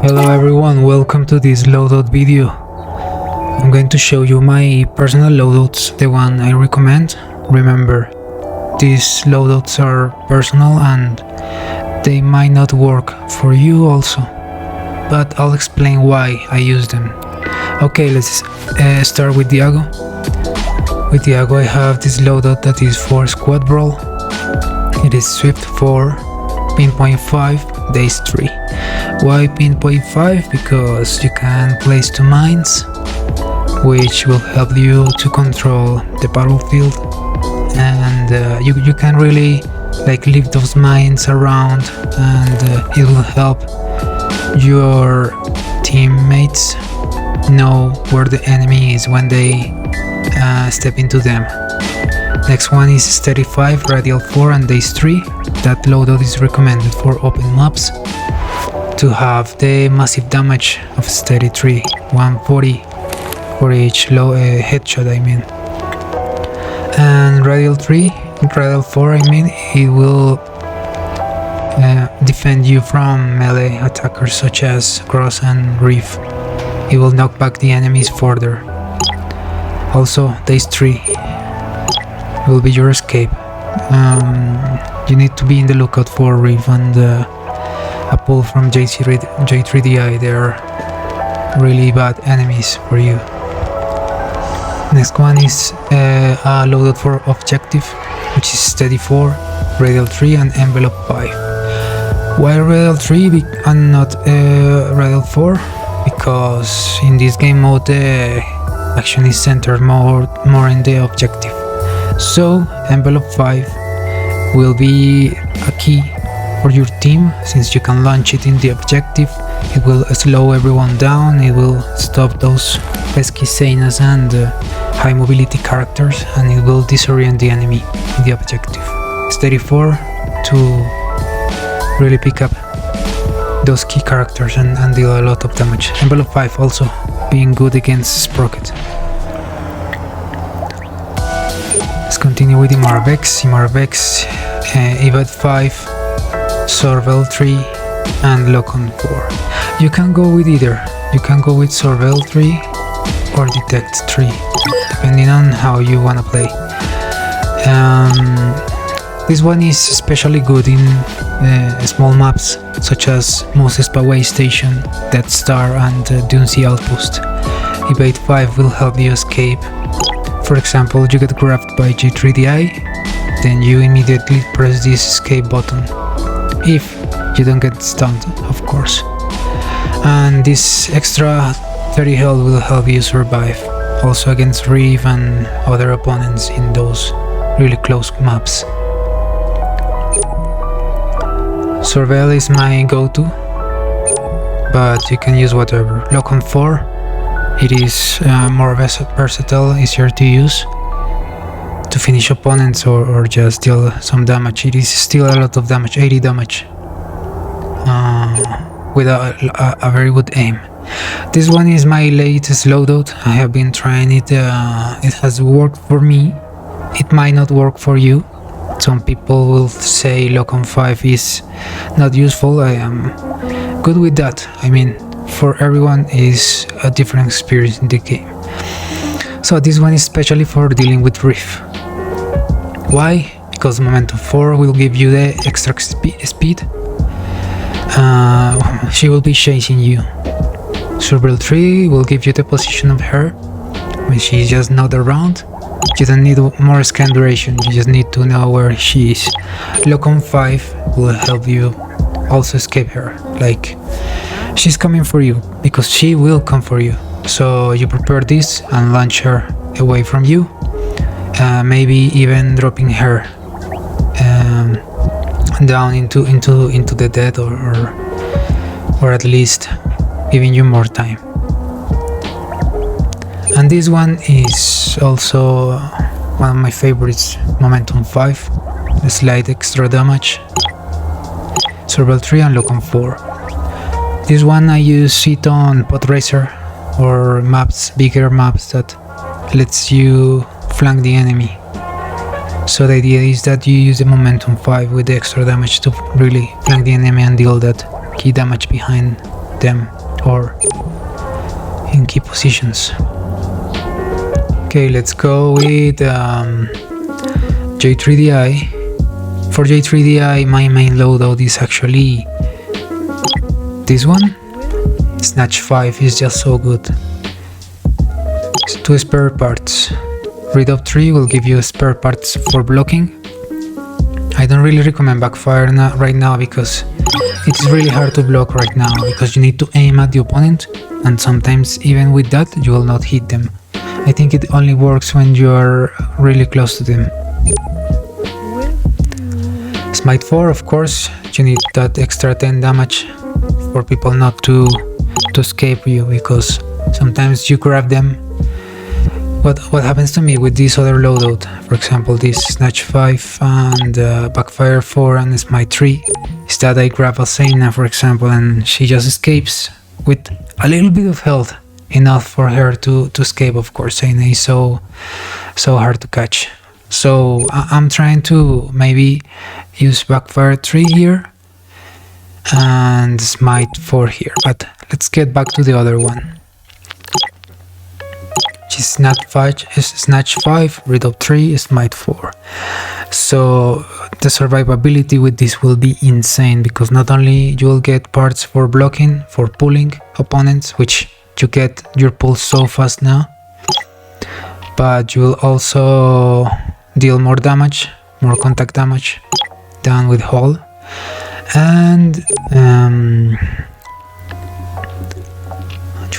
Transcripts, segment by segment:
Hello everyone, welcome to this loadout video. I'm going to show you my personal loadouts, the one I recommend. Remember, these loadouts are personal and they might not work for you also, but I'll explain why I use them. Okay, let's start with Diago. With Diago I have this loadout that is for squad brawl. It is Swift 4, pinpoint 5, days 3. Why pinpoint 5? Because you can place 2 mines, which will help you to control the battlefield, and you can really leave those mines around, and it will help your teammates know where the enemy is when they step into them. Next one is Steady 5, Radial 4 and Days 3. That loadout is recommended for open maps to have the massive damage of Steady 3, 140 for each headshot, I mean. And Radial 4, it will defend you from melee attackers such as Cross and Reef. It will knock back the enemies further. Also, Days 3 will be your escape. You need to be in the lookout for Reef and a pull from J3DI. They're really bad enemies for you. Next one is a loadout for objective, which is Steady 4, Radial 3 and Envelope 5. Why Radial 3 and not Radial 4? Because in this game mode the action is centered more in the objective. So Envelope 5 will be a key for your team, since you can launch it in the objective. It will slow everyone down, it will stop those pesky Seinas and high mobility characters, and it will disorient the enemy in the objective. Steady 4 to really pick up those key characters and deal a lot of damage. Envelope 5 also being good against Sprocket. Let's continue with Imarvex. Evade 5, Sorvel 3 and Locon 4. You can go with either. You can go with Sorvel 3 or Detect 3, depending on how you wanna play. This one is especially good in small maps such as Moses Paway Station, Death Star and Dunsey Outpost. Evade 5 will help you escape. For example, you get grabbed by J3DI, then you immediately press this escape button. If you don't get stunned, of course. And this extra 30 health will help you survive, also against Reeve and other opponents in those really close maps. Sorvel is my go-to, but you can use whatever. Locon 4, it is more versatile, easier to use to finish opponents or just deal some damage. It is still a lot of damage, 80 damage, with a very good aim. This one is my latest loadout. I have been trying it. It has worked for me. It might not work for you. Some people will say Locon 5 is not useful. I am good with that. I mean, for everyone is a different experience in the game. So this one is especially for dealing with Reef. Why? Because Momentum 4 will give you the extra speed. She will be chasing you. Sorvel 3 will give you the position of her when she's just not around. You don't need more scan duration, you just need to know where she is. Locon 5 will help you also escape her. Like, she's coming for you, because she will come for you. So you prepare this and launch her away from you. Maybe even dropping her down into the dead, or at least giving you more time. And this one is also one of my favorites, Momentum 5, the slight extra damage. Sorvel 3 and Locon 4. This one I use it on Podracer or maps, bigger maps that lets you flank the enemy. So the idea is that you use the Momentum 5 with the extra damage to really flank the enemy and deal that key damage behind them or in key positions. Okay, let's go with J3DI. For J3DI, my main loadout is actually this one. Snatch 5 is just so good. It's 2 spare parts. Read up 3 will give you spare parts for blocking. I don't really recommend backfire right now because it's really hard to block right now because you need to aim at the opponent, and sometimes even with that you will not hit them. I think it only works when you are really close to them. Smite 4, of course, you need that extra 10 damage for people not to escape you, because sometimes you grab them. What happens to me with this other loadout, for example this Snatch 5 and Backfire 4 and Smite 3, is that I grab Asena, for example, and she just escapes with a little bit of health, enough for her to escape. Of course, Asena is so hard to catch. So I'm trying to maybe use Backfire 3 here and Smite 4 here, but let's get back to the other one. She's Snatch 5, Read up 3, Smite 4. So the survivability with this will be insane, because not only you will get parts for blocking, for pulling opponents, which you get your pulls so fast now, but you will also deal more damage, more contact damage than with Hull, and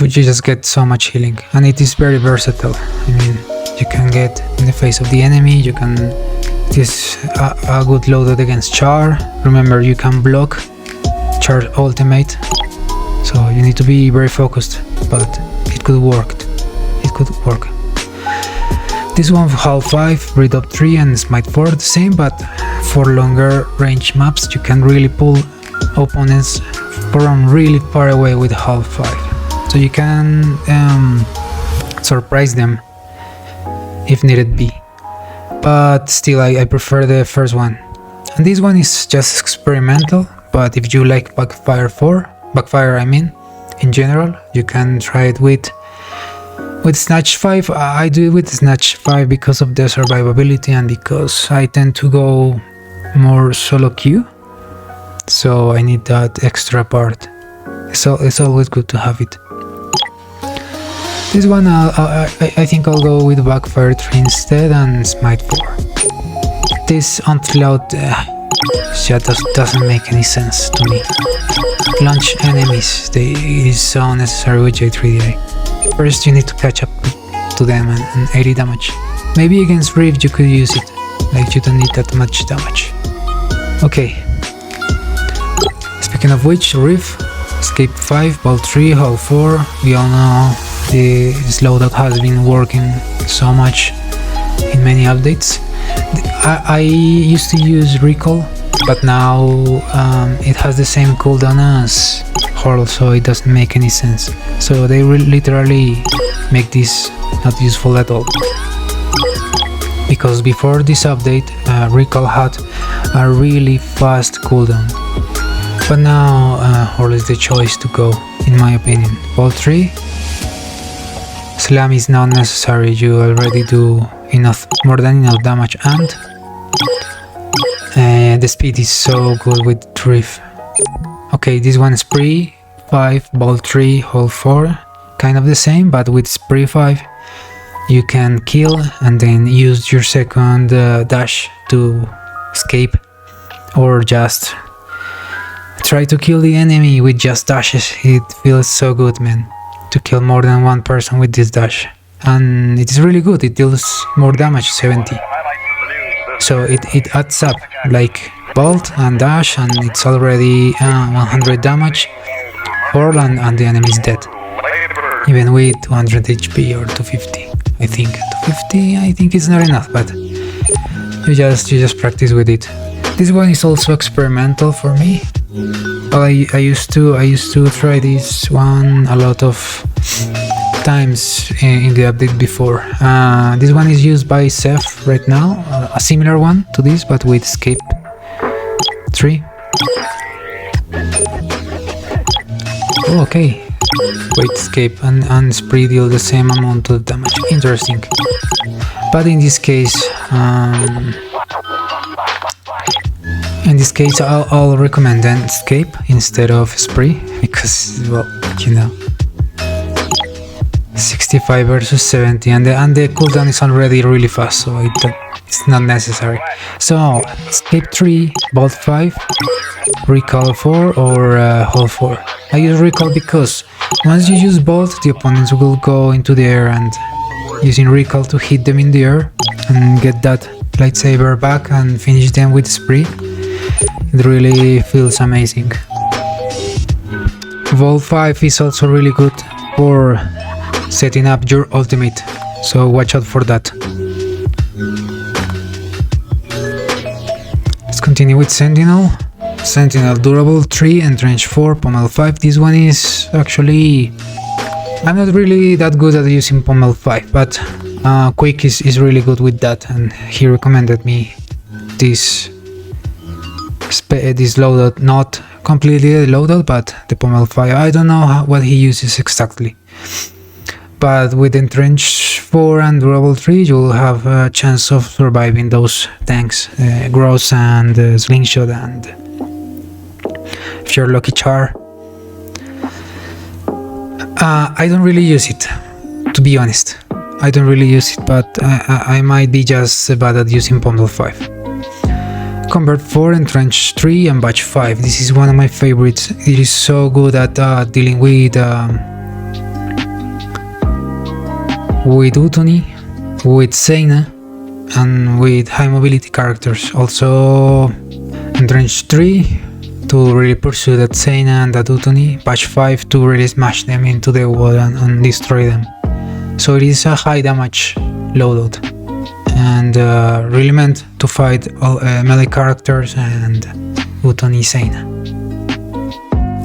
you just get so much healing, and it is very versatile. I mean, you can get in the face of the enemy, you can, it is a good loadout against Char. Remember, you can block Char's ultimate, so you need to be very focused, but it could work. This one for Hull 5, Read up 3 and Smite 4 the same, but for longer range maps you can really pull opponents from really far away with Hull 5. So you can surprise them if needed be, but still I prefer the first one. And this one is just experimental, but if you like Backfire I mean, in general, you can try it with Snatch 5. I do it with Snatch 5 because of the survivability and because I tend to go more solo queue, so I need that extra part. So it's always good to have it. This one I think I'll go with Backfire 3 instead and Smite 4. This Onslaught doesn't make any sense to me. Launch enemies, it is so unnecessary with J3DI. First you need to catch up to them and 80 damage. Maybe against Rift you could use it, like you don't need that much damage. Okay. Speaking of which, Rift, Escape 5, Bolt 3, Hull 4, we all know this loadout has been working so much in many updates. I used to use Recall, but now it has the same cooldown as Hull, so it doesn't make any sense. So they literally make this not useful at all. Because before this update, Recall had a really fast cooldown. But now Hull is the choice to go, in my opinion. Bolt 3, Slam is not necessary, you already do more than enough damage, and the speed is so good with Rift. Okay, this one is Spree 5, Bolt 3, Hull 4, kind of the same, but with Spree 5 you can kill and then use your second dash to escape, or just try to kill the enemy with just dashes. It feels so good, man, to kill more than one person with this dash, and it is really good. It deals more damage, 70, so it adds up, like Bolt and dash, and it's already 100 damage, and the enemy is dead, even with 200 HP or 250. I think 250 I think it's not enough, but you just practice with it. This one is also experimental for me. Well, I used to try this one a lot of times in the update before. This one is used by Seth right now, a similar one to this, but with Escape 3. Oh, okay. Wait, escape and spree deal the same amount of damage. Interesting. But in this case, I'll recommend an escape instead of spree because, well, you know, 65 versus 70, and the cooldown is already really fast, so it's not necessary. So escape 3, bolt 5, recall 4, or hold 4. I use recall because once you use bolt, the opponents will go into the air, and using recall to hit them in the air and get that lightsaber back and finish them with spree, it really feels amazing. Bolt 5 is also really good for setting up your ultimate, so watch out for that. Let's continue with Sentinel. Sentinel, durable 3, entrench 4, pommel 5. This one is actually, I'm not really that good at using pommel 5, but Quick is really good with that, and he recommended me this loadout, not completely the loadout, but the pommel 5. I don't know what he uses exactly, but with entrench 4 and durable 3 you'll have a chance of surviving those tanks, Gross and Slingshot, and if you're lucky, Char. I don't really use it, to be honest. I don't really use it, but I might be just bad at using pommel 5. Convert 4, entrench 3, and batch 5. This is one of my favorites. It is so good at dealing with Utoni, with Sena, and with high mobility characters. Also entrench 3 to really pursue that Sena and that Utoni, batch 5 to really smash them into the wall and destroy them. So it is a high damage loadout, and really meant to fight all melee characters and Utoni Sena.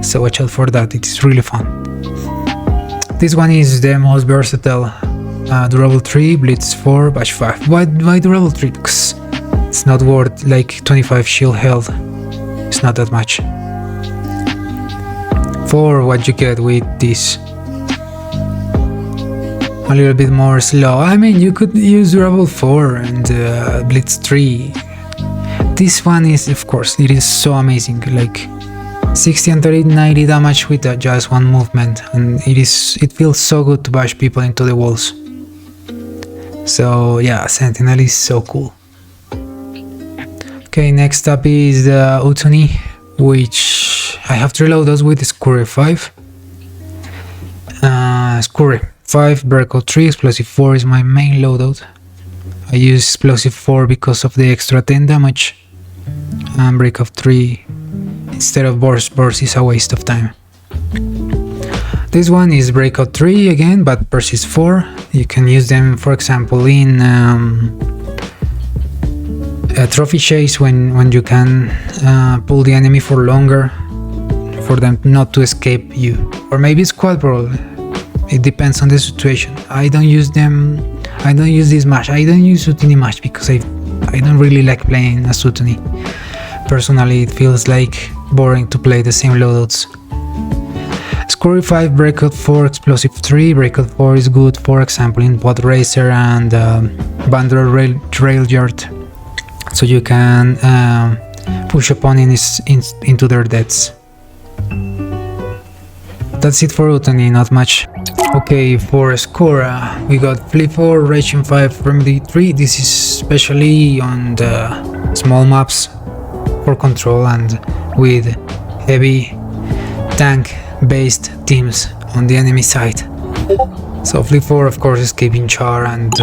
So watch out for that, it is really fun. This one is the most versatile. Durable 3, Blitz 4, batch 5. Why durable 3? Because it's not worth like 25 shield health. It's not that much. For what you get with this, a little bit more slow. I mean, you could use durable 4 and Blitz 3. This one is, of course, it is so amazing. Like 60 and 30, 90 damage with just one movement, and it feels so good to bash people into the walls. So yeah, Sentinel is so cool. Okay, next up is the Utoni, which I have 3 loadouts with Scurry 5. Scurry 5, Breakout 3, Explosive 4 is my main loadout. I use Explosive 4 because of the extra 10 damage, and Breakout 3 instead of Burst. Burst is a waste of time. This one is Breakout 3 again, but Persist 4. You can use them, for example, in a trophy chase when you can pull the enemy for longer, for them not to escape you. Or maybe Squad Brawl. It depends on the situation. I don't use them. I don't use this match. I don't use Utoni match because I don't really like playing as Utoni. Personally, it feels like boring to play the same loadouts. Scurry 5, Breakout 4, Explosive 3. Breakout 4 is good, for example, in Pod Racer and Bandor Railyard, so you can push opponents into their deaths. That's it for Utoni, not much. Okay, for Skora, we got Flip 4, Raging 5, Remedy 3. This is especially on the small maps for control and with heavy tank based teams on the enemy side. So Flip 4, of course, escaping Char and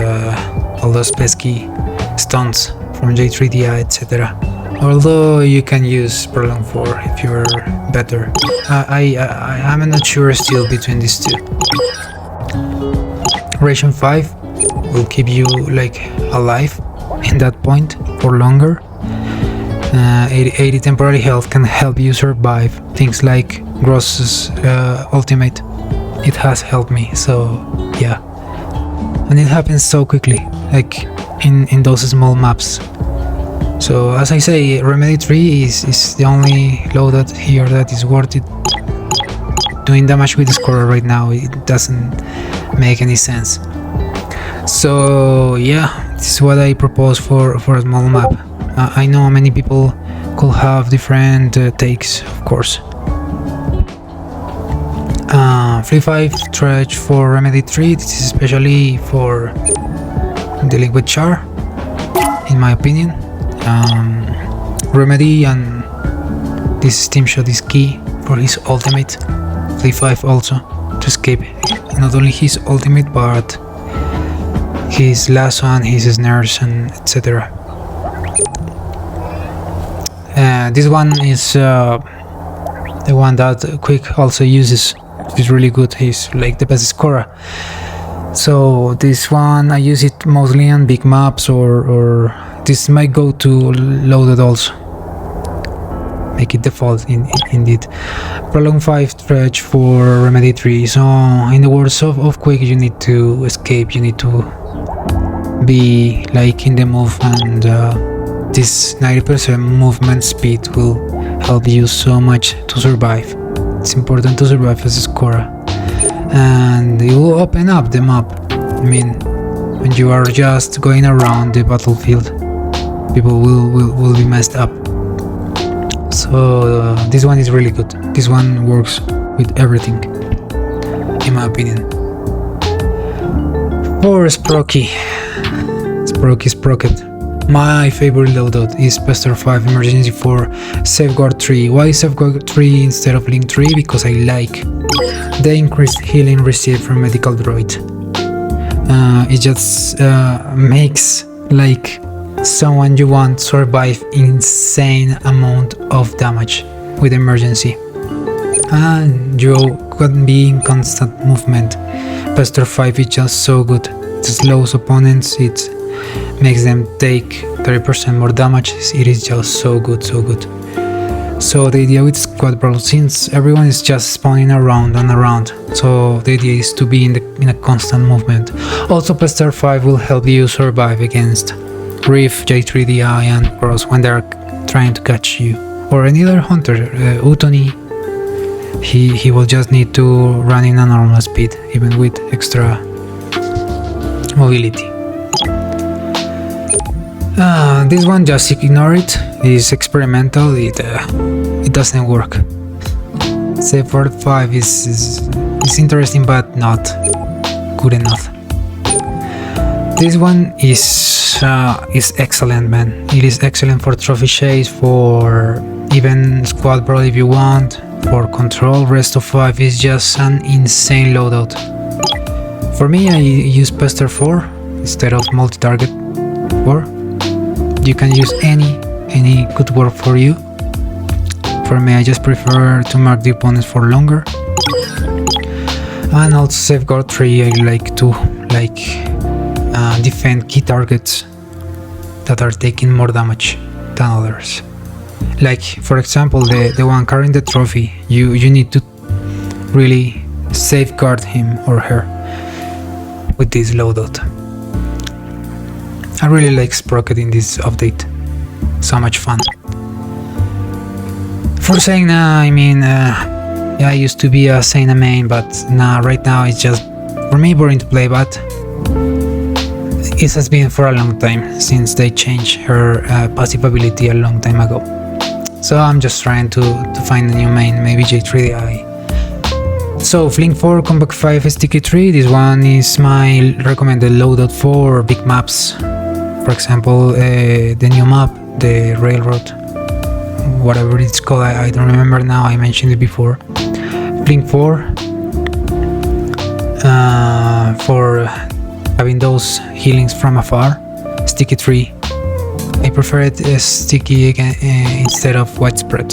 all those pesky stunts from J3DI, etc. Although you can use Prolong 4 if you're better. I'm not sure still between these two. Ration 5 will keep you like alive in that point for longer. 80 temporary health can help you survive things like Gross's ultimate. It has helped me, so yeah. And it happens so quickly, like in those small maps. So as I say, Remedy 3 is the only loadout here that is worth it. doing damage with the scorer right now, it doesn't make any sense. So yeah, this is what I propose for a small map. I know many people could have different takes, of course. Flea 5 Dredge for Remedy 3, this is especially for dealing with Char, in my opinion. Remedy and this steam shot is key for his ultimate. Flea 5 also, to escape not only his ultimate but his lasso and his snares and etc. This one is the one that Quick also uses. It's really good, he's like the best scorer. So this one I use it mostly on big maps, or this might go to loaded also. Make it default indeed. Prolong 5 Dredge for Remedy 3. So in the words of Quick, you need to escape, you need to be like in the move, and this 90% movement speed will help you so much to survive. It's important to survive as a scorer, and it will open up the map. I mean, when you are just going around the battlefield, people will be messed up. So this one is really good. This one works with everything, in my opinion. For Sprocky. Sprocky Sprocket. My favorite loadout is Pester 5 Emergency 4 Safeguard 3. Why Safeguard 3 instead of Link 3? Because I like the increased healing received from Medical Droid. It just makes like someone you want survive insane amount of damage with emergency, and you can be in constant movement. Pester 5 is just so good. It slows opponents, it makes them take 30% more damage. It is just so good, so good. So the idea with Squad Brawl, since everyone is just spawning around and around, so the idea is to be in a constant movement. Also Pester 5 will help you survive against Reef, J3DI and Cross when they're trying to catch you, or any other hunter. Utoni, he will just need to run in a normal speed, even with extra mobility. This one, just ignore it. It's experimental. It doesn't work. Safeguard 5 is interesting, but not good enough. This one is excellent, man. It is excellent for trophy chase, for even squad brawl if you want, for control. Rest of 5 is just an insane loadout. For me, I use Pester 4 instead of multi-target 4. You can use any could work for you. For me, I just prefer to mark the opponents for longer. And also Safeguard 3, I like to defend key targets that are taking more damage than others. Like for example the one carrying the trophy, you need to really safeguard him or her with this loadout. I really like Sprocket in this update, so much fun. For Seina, I mean, yeah, I used to be a Seina main, but right now it's just, for me, boring to play, but it has been for a long time, since they changed her passive ability a long time ago. So I'm just trying to find a new main, maybe J3DI. So Flink 4, Combat 5, Sticky 3, this one is my recommended loadout for big maps. For example, the new map, the Railroad, whatever it's called, I don't remember now, I mentioned it before. Flink 4, for having those healings from afar. Sticky 3, I prefer it sticky again, instead of widespread,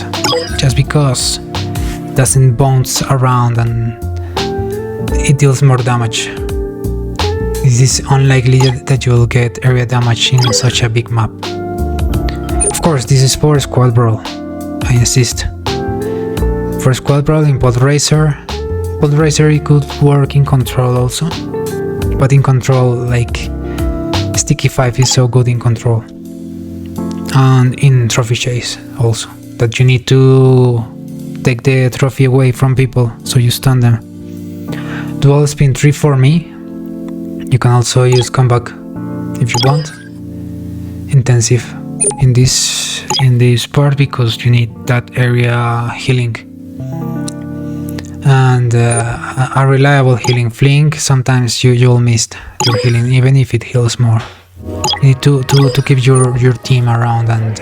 just because it doesn't bounce around and it deals more damage. It is unlikely that you will get area damage in such a big map. Of course, this is for Squad Brawl, I insist. For Squad Brawl in Pod Racer, it could work in Control also, but in Control, like, Sticky 5 is so good in Control. And in Trophy Chase also, that you need to take the trophy away from people, so you stun them. Dual spin 3 for me. You can also use comeback if you want. Intensive in this part because you need that area healing. And a reliable healing fling. Sometimes you'll miss your healing even if it heals more. You need to keep your team around and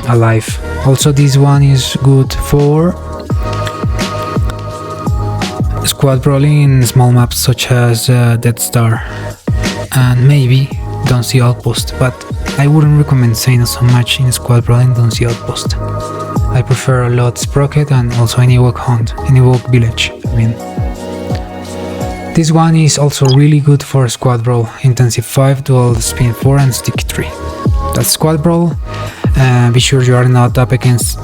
alive. Also this one is good for squad brawling in small maps such as Death Star and maybe Don't See Outpost, but I wouldn't recommend Zaina so much in squad brawling Don't See Outpost. I prefer a lot Sprocket and also any Ewok Hunt, any Ewok Village, I mean. This one is also really good for squad brawl, Intensive 5, Dual Spin 4 and Sticky 3. That's squad brawl. Be sure you are not up against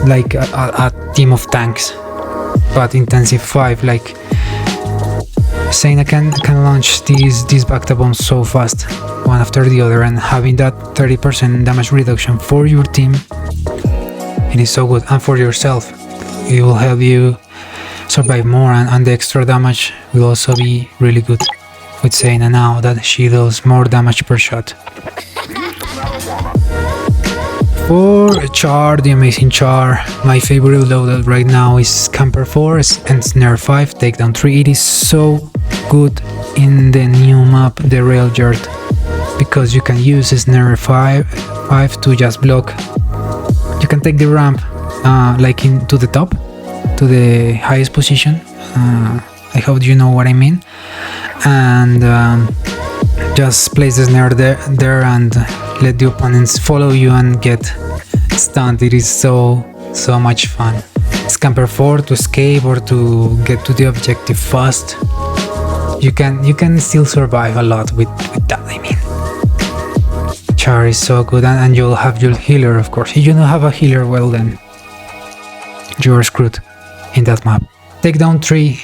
like a team of tanks, but Intensive 5, like Zaina can launch these back bombs so fast, one after the other, and having that 30% damage reduction for your team, it is so good, and for yourself, it will help you survive more, and the extra damage will also be really good with Zaina now that she does more damage per shot. For Char, the amazing Char, my favorite loadout right now is Camper 4 and Snare 5, Takedown 3. It is so good in the new map, the Railyard, because you can use Snare 5 to just block. You can take the ramp like to the top, to the highest position. I hope you know what I mean. And just place the snare there and let the opponents follow you and get stunned. It is so much fun. Scamper 4 to escape or to get to the objective fast. You can still survive a lot with that, I mean. Char is so good, and you'll have your healer, of course. If you don't have a healer, well then you're screwed in that map. Takedown 3,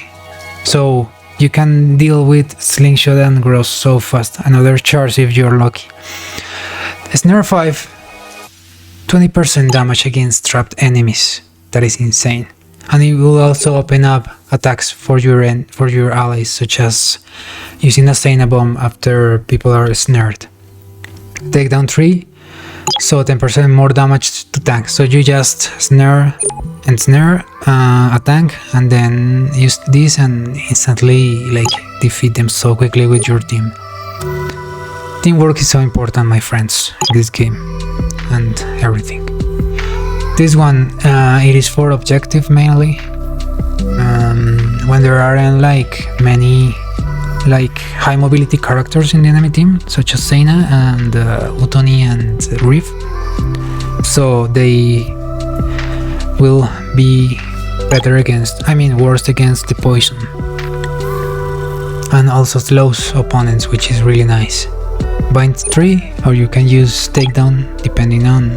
so you can deal with Slingshot and Gross so fast. Another charge if you're lucky. Snare 5, 20% damage against trapped enemies. That is insane. And it will also open up attacks for your allies, such as using a Zaina bomb after people are snared. Takedown 3, so 10% more damage to tanks. So you just snare a tank and then use this and instantly like defeat them so quickly with your team. Teamwork is so important, my friends, in this game and everything. This one, it is for objective mainly. When there aren't like many high mobility characters in the enemy team, such as Zaina and Utoni and Reef, so they will be worse against the poison, and also slows opponents, which is really nice. Bind 3, or you can use Takedown depending on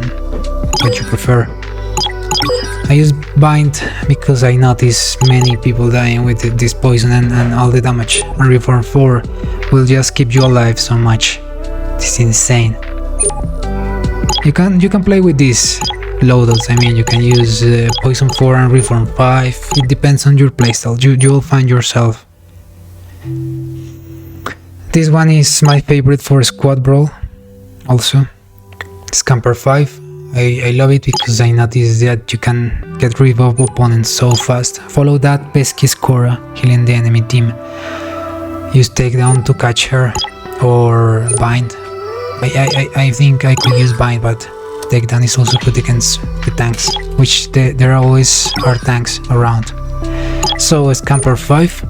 what you prefer. I use Bind because I notice many people dying with this poison and all the damage. And Reform 4 will just keep you alive so much. It's insane. You can play with these loadouts. I mean, you can use Poison 4 and Reform 5. It depends on your playstyle. You will find yourself. This one is my favorite for Squad Brawl. Also, Scamper 5. I love it because I noticed that you can get rid of opponents so fast. Follow that pesky Scora, healing the enemy team. Use Takedown to catch her, or Bind. I think I could use Bind, but Takedown is also good against the tanks, which there always are tanks around. So Scamper 5,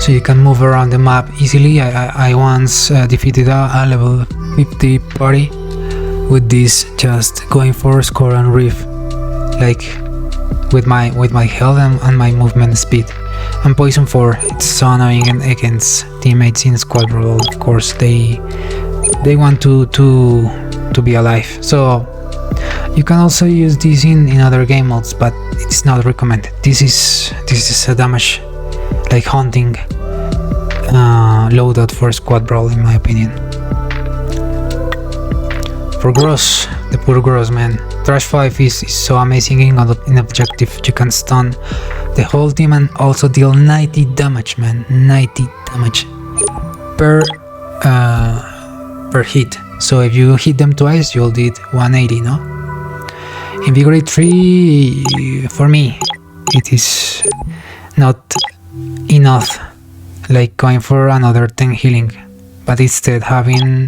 so you can move around the map easily. I once defeated a level 50 party with this, just going for Score and Reef, like with my health and my movement speed. And Poison 4, it's so annoying against teammates in Squad Brawl. Of course, they want to be alive. So you can also use this in other game modes, but it's not recommended. This is a damage like hunting loadout for Squad Brawl, in my opinion. For Gross, the poor Gross, man. Trash 5 is so amazing in objective. You can stun the whole team and also deal 90 damage, man. 90 damage per hit. So if you hit them twice, you'll do 180, no? Invigorate 3, for me, it is not enough, like going for another 10 healing, but instead having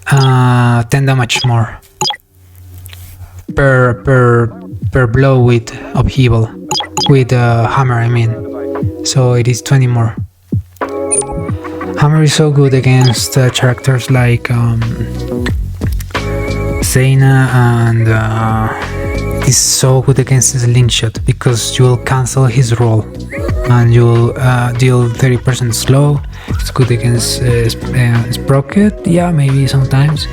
10 damage more per blow with upheaval, with hammer, I mean. So it is 20 more. Hammer is so good against characters like Zeyna, and it is so good against Slingshot because you will cancel his roll and you'll deal 30% slow. It's good against Sprocket, yeah, maybe sometimes.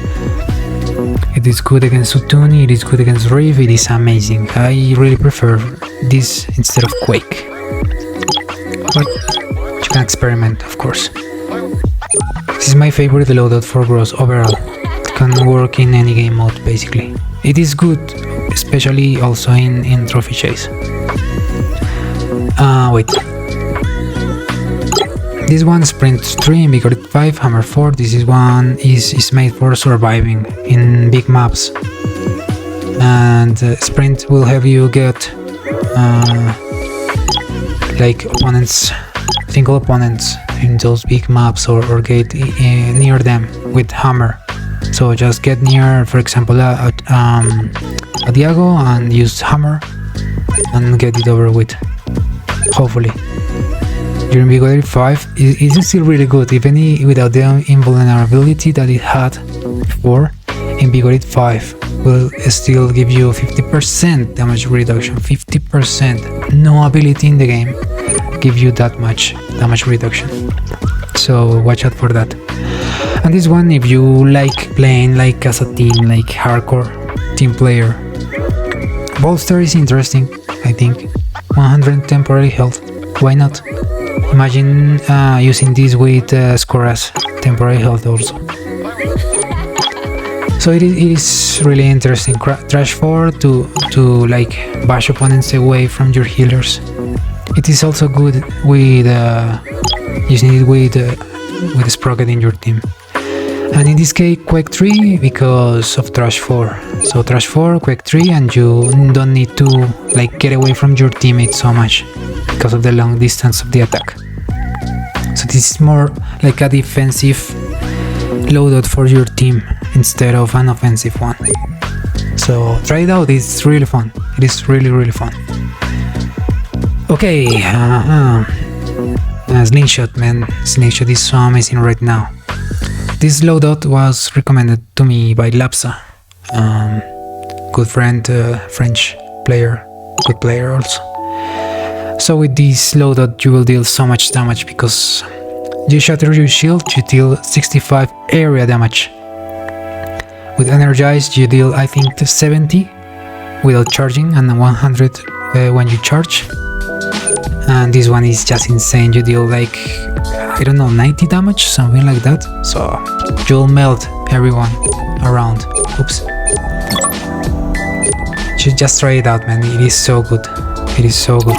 It is good against Sutuni, it is good against Reeve, it is amazing. I really prefer this instead of Quake. But you can experiment, of course. This is my favorite loadout for Gross overall. It can work in any game mode, basically. It is good, especially also in Trophy Chase. Wait. This one, Sprint 3, Invigorate 5, Hammer 4. This one is made for surviving in big maps. And Sprint will have you get like opponents, single opponents in those big maps, or get near them with Hammer. So just get near, for example, a Diago and use Hammer and get it over with, hopefully. Your Invigorate 5 is still really good, even without the invulnerability that it had before. Invigorate 5 will still give you 50% damage reduction. 50%. No ability in the game give you that much damage reduction. So watch out for that. And this one, if you like playing like as a team, like hardcore team player, Bolster is interesting, I think. 100 temporary health. Why not? Imagine using this with Skoras temporary health also. So it is really interesting. Trash 4 to like bash opponents away from your healers. It is also good with using it with Sprocket in your team. And in this case, Quake 3 because of Trash 4. So Trash 4, Quake 3, and you don't need to like get away from your teammates so much because of the long distance of the attack. So this is more like a defensive loadout for your team instead of an offensive one. So try it out, it's really fun. It is really fun. Okay, Slingshot, man. Slingshot is so amazing right now. This loadout was recommended to me by Lapsa, good friend, French player, good player also. So with this loadout you will deal so much damage because you shatter your shield, you deal 65 area damage. With Energized you deal I think 70 without charging and 100 when you charge. And this one is just insane, you deal like, I don't know, 90 damage, something like that. So you'll melt everyone around. Oops. Just try it out, man, it is so good. It is so good.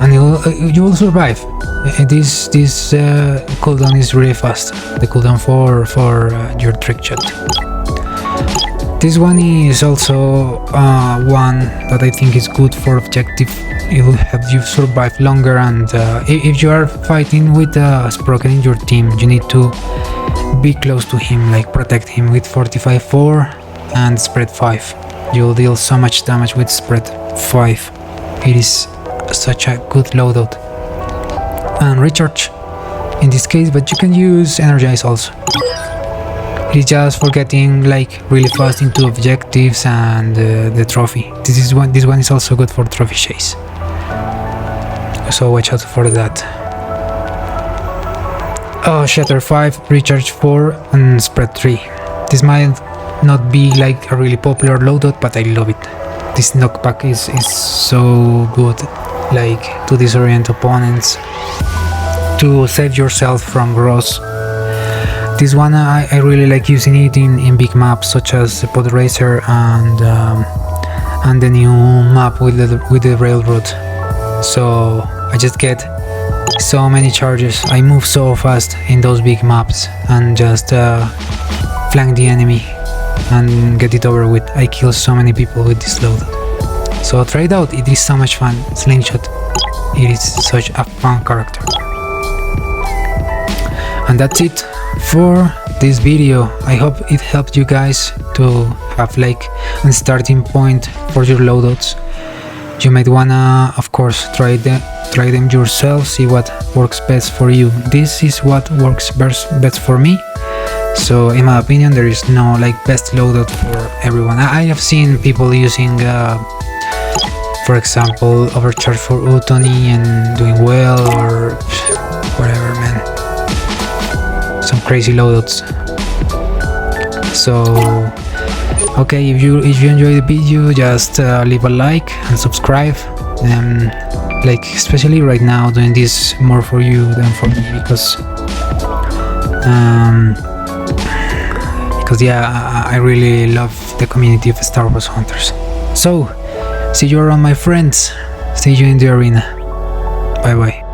And you will survive. This cooldown is really fast. The cooldown for your trick shot. This one is also one that I think is good for objective. It will help you survive longer, and if you are fighting with a Sprocket in your team, you need to be close to him, like protect him with 45-4 and spread 5. You'll deal so much damage with spread 5. It is such a good loadout. And recharge in this case, but you can use Energize also. It is just for getting like really fast into objectives and the trophy. This one is also good for trophy chase. So watch out for that. Oh, Shatter 5, Recharge 4 and Spread 3. This might not be like a really popular loadout, but I love it. This knockback is so good, like to disorient opponents, to save yourself from gross This one I really like using it in big maps such as the Pod Racer and the new map with the railroad. So I just get so many charges. I move so fast in those big maps and just flank the enemy and get it over with. I kill so many people with this loadout. So try it out, it is so much fun. Slingshot, it is such a fun character. And that's it for this video. I hope it helped you guys to have like a starting point for your loadouts. You might wanna, of course, try them yourself, see what works best for you. This is what works best for me. So in my opinion, there is no like best loadout for everyone. I have seen people using for example, overcharge for Utoni and doing well, or whatever, man. Some crazy loadouts. So okay, if you enjoyed the video, just leave a like and subscribe. Like especially right now, doing this more for you than for me, because yeah, I really love the community of Star Wars hunters. So see you around, my friends. See you in the arena. Bye bye.